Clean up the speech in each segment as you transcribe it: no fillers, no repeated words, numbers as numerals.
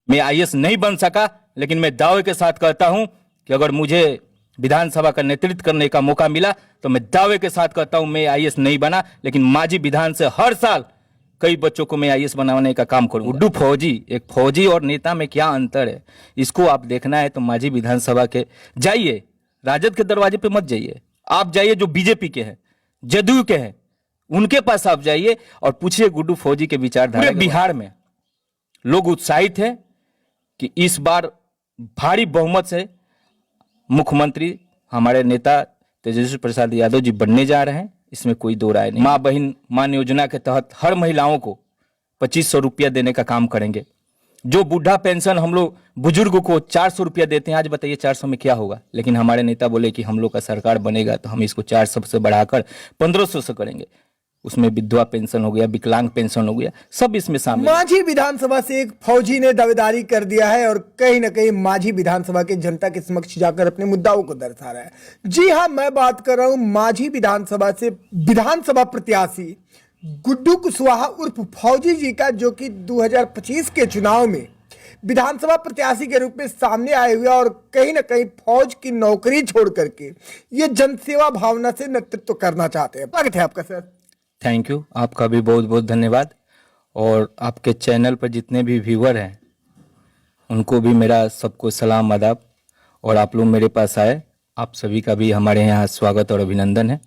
मैं आईएएस नहीं बन सका, लेकिन मैं दावे के साथ कहता हूं कि अगर मुझे विधानसभा का नेतृत्व करने का मौका मिला तो मैं दावे के साथ कहता हूं मैं आईएएस नहीं बना, लेकिन मांझी विधान से हर साल कई बच्चों को मैं आईएएस बनाने का काम करूंगा। गुड्डू फौजी, एक फौजी और नेता में क्या अंतर है, इसको आप देखना है तो मांझी विधानसभा के जाइए, राजद के दरवाजे पे मत जाइए, आप जाइए जो बीजेपी के हैं, जदयू के हैं, उनके पास आप जाइए और पूछिए गुड्डू फौजी के विचारधारा। बिहार में लोग उत्साहित हैं कि इस बार भारी बहुमत से मुख्यमंत्री हमारे नेता तेजस्वी प्रसाद यादव जी बनने जा रहे हैं, इसमें कोई दो राय नहीं। माँ बहन मान योजना के तहत हर महिलाओं को 2500 रुपया देने का काम करेंगे। जो बुढ़ा पेंशन हम लोग बुजुर्ग को 400 रुपया देते हैं, आज बताइए 400 में क्या होगा, लेकिन हमारे नेता बोले कि हम लोग का सरकार बनेगा तो हम इसको 400 से बढ़ाकर 1500 से करेंगे। उसमें विधवा पेंशन हो गया, विकलांग पेंशन हो गया, सब इसमें शामिल। मांझी विधानसभा से एक फौजी ने दावेदारी कर दिया है और कहीं ना कहीं मांझी विधानसभा के जनता के समक्ष जाकर अपने मुद्दाओं को दर्शा रहा है। जी हां, मैं बात कर रहा हूं मांझी विधानसभा से विधानसभा प्रत्याशी गुड्डू कुशवाहा उर्फ फौजी जी का, जो कि 2025 के चुनाव में विधानसभा प्रत्याशी के रूप में सामने आए हुए और कहीं ना कहीं फौज की नौकरी छोड़ करके ये जनसेवा भावना से नेतृत्व करना चाहते हैं। स्वागत है आपका सर। थैंक यू, आपका भी बहुत बहुत धन्यवाद। और आपके चैनल पर जितने भी व्यूअर हैं उनको भी मेरा सबको सलाम आदाब। और आप लोग मेरे पास आए, आप सभी का भी हमारे यहाँ स्वागत और अभिनंदन है।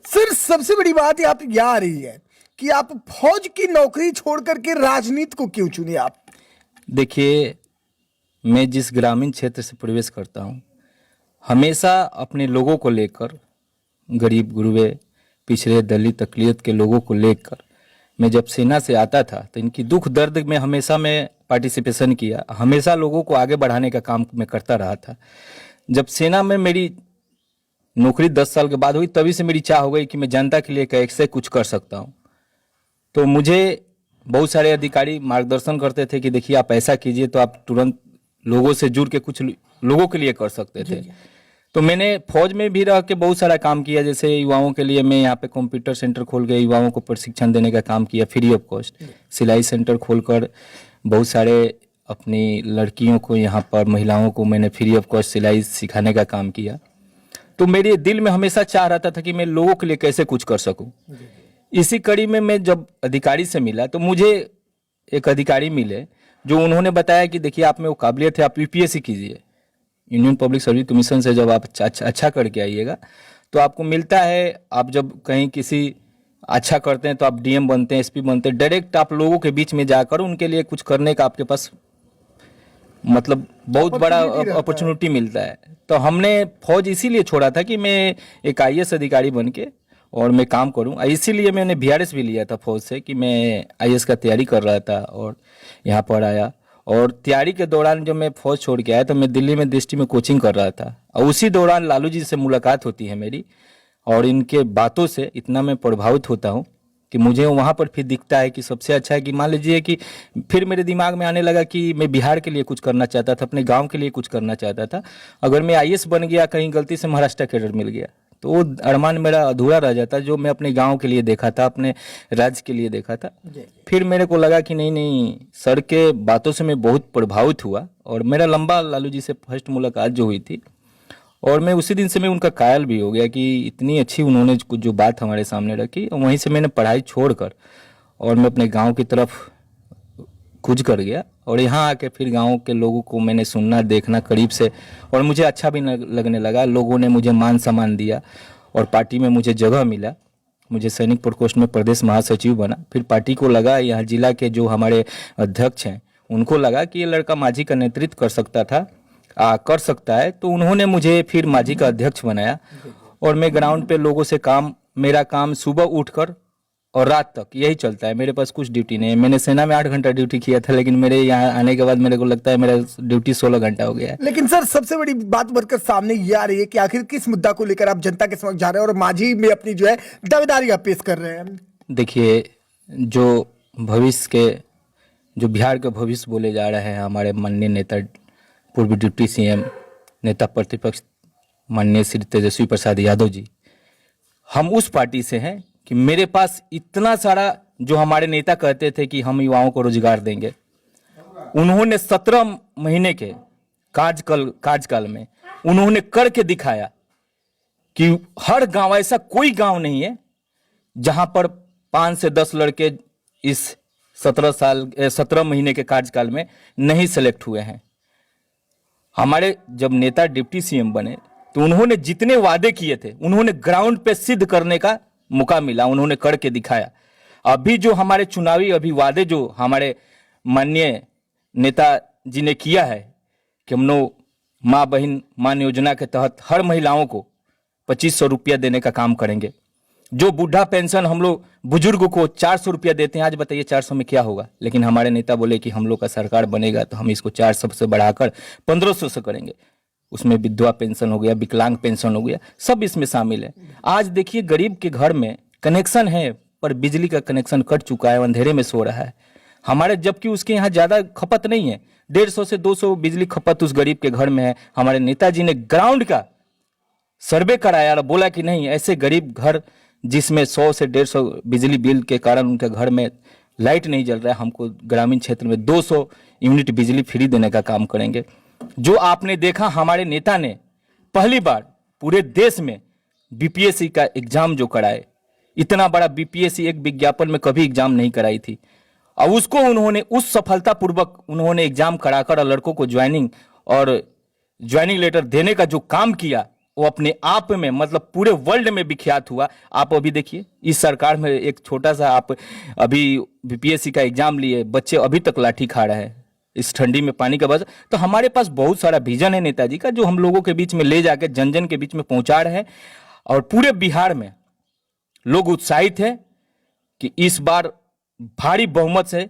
सर, सबसे बड़ी बात यहाँ पे क्या आ रही है कि आप फौज की नौकरी छोड़ करके राजनीति को क्यों चुने आप? देखिए, मैं जिस ग्रामीण क्षेत्र से प्रवेश करता हूँ, हमेशा अपने लोगों को लेकर, गरीब गुरबे पिछड़े दलित अक़लियत के लोगों को लेकर, मैं जब सेना से आता था तो इनकी दुख दर्द में हमेशा मैं पार्टिसिपेशन किया, हमेशा लोगों को आगे बढ़ाने का काम मैं करता रहा था। जब सेना में मेरी नौकरी 10 साल के बाद हुई, तभी से मेरी चाह हो गई कि मैं जनता के लिए कैसे कुछ कर सकता हूँ। तो मुझे बहुत सारे अधिकारी मार्गदर्शन करते थे कि देखिए आप ऐसा कीजिए तो आप तुरंत लोगों से जुड़ के कुछ लोगों के लिए कर सकते थे। तो मैंने फौज में भी रह के बहुत सारा काम किया, जैसे युवाओं के लिए मैं यहाँ पे कंप्यूटर सेंटर खोल के युवाओं को प्रशिक्षण देने का काम किया फ्री ऑफ कॉस्ट। सिलाई सेंटर खोलकर बहुत सारे अपनी लड़कियों को, यहाँ पर महिलाओं को मैंने फ्री ऑफ कॉस्ट सिलाई सिखाने का काम किया। तो मेरे दिल में हमेशा चाह रहता था कि मैं लोगों के लिए कैसे कुछ कर सकूं। इसी कड़ी में मैं जब अधिकारी से मिला तो मुझे एक अधिकारी मिले जो उन्होंने बताया कि देखिए आप में वो काबिलियत है, आप यूपीएससी कीजिए, यूनियन पब्लिक सर्विस कमीशन से जब आप अच्छा करके आइएगा तो आपको मिलता है। आप जब कहीं किसी अच्छा करते हैं तो आप डीएम बनते हैं, एसपी बनते हैं, डायरेक्ट आप लोगों के बीच में जाकर उनके लिए कुछ करने का आपके पास मतलब बहुत बड़ा अपॉर्चुनिटी मिलता है। तो हमने फौज इसीलिए छोड़ा था कि मैं एक आईएएस अधिकारी बन के और मैं काम करूं। इसीलिए मैंने वीआरएस भी लिया था फौज से कि मैं आईएएस का तैयारी कर रहा था और यहाँ पर आया। और तैयारी के दौरान जब मैं फौज छोड़ के आया तो मैं दिल्ली में दृष्टि में कोचिंग कर रहा था और उसी दौरान लालू जी से मुलाकात होती है मेरी, और इनके बातों से इतना मैं प्रभावित होता हूँ कि मुझे वहाँ पर फिर दिखता है कि सबसे अच्छा है कि मान लीजिए कि फिर मेरे दिमाग में आने लगा कि मैं बिहार के लिए कुछ करना चाहता था, अपने गांव के लिए कुछ करना चाहता था। अगर मैं आईएएस बन गया, कहीं गलती से महाराष्ट्र कैडर मिल गया तो वो अरमान मेरा अधूरा रह जाता, जो मैं अपने गांव के लिए देखा था, अपने राज्य के लिए देखा था। फिर मेरे को लगा कि नहीं, सर के बातों से मैं बहुत प्रभावित हुआ और मेरा लंबा लालू जी से फर्स्ट मुलाकात जो हुई थी, और मैं उसी दिन से मैं उनका कायल भी हो गया कि इतनी अच्छी उन्होंने कुछ जो बात हमारे सामने रखी। और वहीं से मैंने पढ़ाई छोड़कर और मैं अपने गांव की तरफ कूच कर गया और यहाँ आके फिर गांव के लोगों को मैंने सुनना देखना करीब से, और मुझे अच्छा भी लगने लगा। लोगों ने मुझे मान सम्मान दिया और पार्टी में मुझे जगह मिला, मुझे सैनिक प्रकोष्ठ में प्रदेश महासचिव बना। फिर पार्टी को लगा, यहाँ जिला के जो हमारे अध्यक्ष हैं उनको लगा कि ये लड़का मांझी का नेतृत्व कर सकता है, तो उन्होंने मुझे फिर मांझी का अध्यक्ष बनाया। और मैं ग्राउंड पे लोगों से मेरा काम सुबह उठकर और रात तक यही चलता है, मेरे पास कुछ ड्यूटी नहीं है। मैंने सेना में 8 घंटा ड्यूटी किया था, लेकिन मेरे यहाँ आने के बाद मेरे को लगता है मेरा ड्यूटी 16 घंटा हो गया है। लेकिन सर, सबसे बड़ी बात बढ़कर सामने ये आ रही है कि आखिर किस मुद्दा को लेकर आप जनता के समक्ष जा रहे हैं और मांझी में अपनी जो है दावेदारी आप पेश कर रहे हैं? देखिए, जो बिहार के भविष्य बोले जा रहे हैं हमारे माननीय नेता, पूर्व डिप्टी सीएम, नेता प्रतिपक्ष माननीय श्री तेजस्वी प्रसाद यादव जी, हम उस पार्टी से हैं कि मेरे पास इतना सारा, जो हमारे नेता कहते थे कि हम युवाओं को रोजगार देंगे, उन्होंने 17 महीने के कार्यकाल में उन्होंने करके दिखाया कि हर गांव, ऐसा कोई गांव नहीं है जहां पर 5 से 10 लड़के इस 17 महीने के कार्यकाल में नहीं सेलेक्ट हुए हैं। हमारे जब नेता डिप्टी सीएम बने तो उन्होंने जितने वादे किए थे उन्होंने ग्राउंड पे सिद्ध करने का मौका मिला, उन्होंने करके दिखाया। अभी जो हमारे चुनावी वादे जो हमारे माननीय नेताजी ने किया है कि हम लोग माँ बहन मान योजना के तहत हर महिलाओं को 2500 रुपया देने का काम करेंगे। जो बूढ़ा पेंशन हम लोग बुजुर्ग को 400 रुपया देते हैं, आज बताइए 400 में क्या होगा। लेकिन हमारे नेता बोले कि हम लोग का सरकार बनेगा तो हम इसको 400 से बढ़ाकर 1500 से करेंगे। उसमें विधवा पेंशन हो गया, विकलांग पेंशन हो गया, सब इसमें शामिल है। आज देखिए गरीब के घर में कनेक्शन है पर बिजली का कनेक्शन कट चुका है, अंधेरे में सो रहा है। हमारे जबकि उसके यहाँ ज्यादा खपत नहीं है, 150 से 200 बिजली खपत उस गरीब के घर में है। हमारे नेताजी ने ग्राउंड का सर्वे कराया और बोला कि नहीं, ऐसे गरीब घर जिसमें 100 से 150 बिजली बिल के कारण उनके घर में लाइट नहीं जल रहा है, हमको ग्रामीण क्षेत्र में 200 यूनिट बिजली फ्री देने का काम करेंगे। जो आपने देखा हमारे नेता ने पहली बार पूरे देश में बीपीएससी का एग्जाम जो कराए, इतना बड़ा बीपीएससी एक विज्ञापन में कभी एग्जाम नहीं कराई थी, और उसको उन्होंने उस सफलतापूर्वक उन्होंने एग्जाम कराकर लड़कों को ज्वाइनिंग लेटर देने का जो काम किया वो अपने आप में मतलब पूरे वर्ल्ड में विख्यात हुआ। आप अभी देखिए इस सरकार में एक छोटा सा आप अभी बीपीएससी का एग्जाम लिए बच्चे अभी तक लाठी खा रहे हैं इस ठंडी में पानी का वजह। तो हमारे पास बहुत सारा विजन है नेताजी का जो हम लोगों के बीच में ले जाके जन जन के बीच में पहुंचा रहे हैं, और पूरे बिहार में लोग उत्साहित है कि इस बार भारी बहुमत से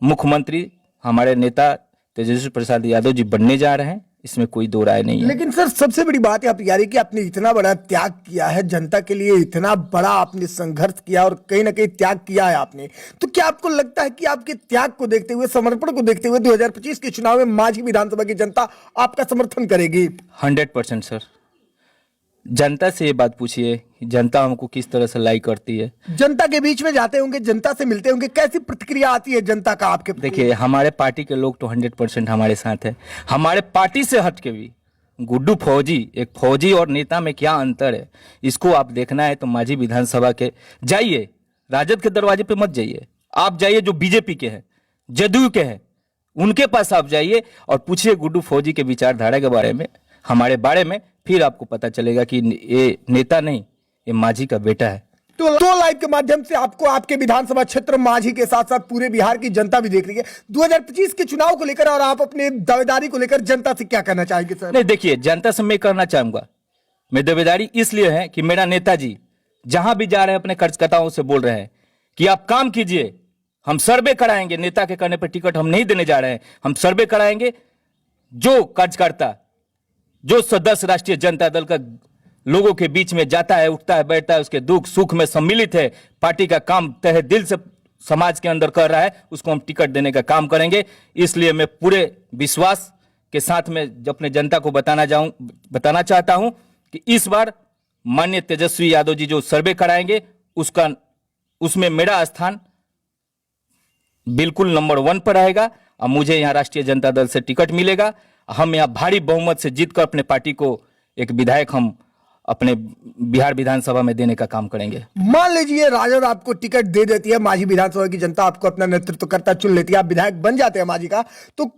मुख्यमंत्री हमारे नेता तेजस्वी प्रसाद यादव जी बनने जा रहे हैं, इसमें कोई दो राय नहीं है। लेकिन सर सबसे बड़ी बात है यार कि आपने इतना बड़ा त्याग किया है जनता के लिए, इतना बड़ा आपने संघर्ष किया और कहीं ना कहीं त्याग किया है आपने, तो क्या आपको लगता है कि आपके त्याग को देखते हुए, समर्पण को देखते हुए 2025 के चुनाव में मांझी विधानसभा की जनता आपका समर्थन करेगी? 100% सर। जनता से ये बात पूछिए कि जनता हमको किस तरह से लाइक करती है। जनता के बीच में जाते होंगे, जनता से मिलते होंगे, कैसी प्रतिक्रिया आती है जनता का आपके? देखिए हमारे पार्टी के लोग तो 100% हमारे साथ है। हमारे पार्टी से हट के भी गुड्डू फौजी, एक फौजी और नेता में क्या अंतर है, इसको आप देखना है तो मांझी विधानसभा के जाइए, राजद के दरवाजे पे मत जाइए, आप जाइए जो बीजेपी के हैं, जदयू के हैं, उनके पास आप जाइए और पूछिए गुड्डू फौजी के विचारधारा के बारे में, हमारे बारे में, फिर आपको पता चलेगा कि ये नेता नहीं, ये मांझी का बेटा है। तो लाइव के माध्यम से आपको आपके विधानसभा क्षेत्र मांझी के साथ साथ पूरे बिहार की जनता भी देख रही है 2025 के चुनाव को लेकर, और आप अपने दावेदारी को लेकर जनता से क्या कहना चाहेंगे सर? नहीं देखिए, जनता से मैं करना चाहूंगा, मैं दावेदारी इसलिए है कि मेरा नेताजी जहां भी जा रहे हैं अपने कार्यकर्ताओं से बोल रहे हैं कि आप काम कीजिए, हम सर्वे कराएंगे, नेता के करने पर टिकट हम नहीं देने जा रहे हैं, हम सर्वे कराएंगे। जो कार्यकर्ता, जो सदस्य राष्ट्रीय जनता दल का लोगों के बीच में जाता है, उठता है, बैठता है, उसके दुख सुख में सम्मिलित है, पार्टी का काम तहे दिल से समाज के अंदर कर रहा है, उसको हम टिकट देने का काम करेंगे। इसलिए मैं पूरे विश्वास के साथ में अपने जनता को बताना चाहता हूं कि इस बार माननीय तेजस्वी यादव जी जो सर्वे कराएंगे उसमें मेरा स्थान बिल्कुल नंबर 1 पर रहेगा, और मुझे यहाँ राष्ट्रीय जनता दल से टिकट मिलेगा। हम यहाँ भारी बहुमत से जीतकर अपने पार्टी को एक विधायक हम अपने बिहार विधानसभा में देने का काम करेंगे। मान लीजिए राजद आपको टिकट दे देती है, मांझी विधानसभा की जनता आपको अपना नेतृत्व करता चुन लेती है, आप विधायक बन जाते हैं मांझी का, तो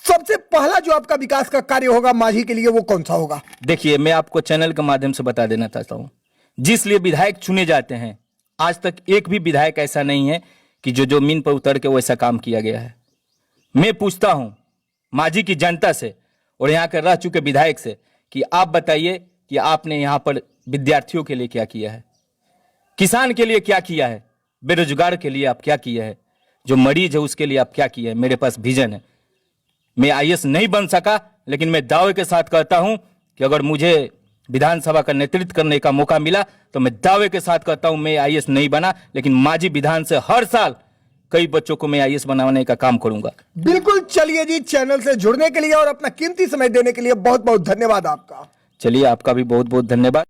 सबसे पहला जो आपका विकास का कार्य होगा मांझी के लिए वो कौन सा होगा? देखिए मैं आपको चैनल के माध्यम से बता देना चाहता हूँ, जिस लिए विधायक चुने जाते हैं आज तक एक भी विधायक ऐसा नहीं है कि जो जमीन पर उतर के वैसा काम किया गया है। मैं पूछता हूं मांझी की जनता से और यहाँ के रह चुके विधायक से कि आप बताइए कि आपने यहाँ पर विद्यार्थियों के लिए क्या किया है, किसान के लिए क्या किया है, बेरोजगार के लिए आप क्या किया है, जो मरीज है उसके लिए आप क्या किया है। मेरे पास विजन है। मैं आईएएस नहीं बन सका, लेकिन मैं दावे के साथ कहता हूं कि अगर मुझे विधानसभा का नेतृत्व करने का मौका मिला तो मैं दावे के साथ कहता हूं मैं आईएएस नहीं बना, लेकिन मांझी विधान से हर साल कई बच्चों को मैं आईएएस बनाने का काम करूंगा। बिल्कुल। चलिए जी, चैनल से जुड़ने के लिए और अपना कीमती समय देने के लिए बहुत बहुत धन्यवाद आपका। चलिए आपका भी बहुत बहुत धन्यवाद।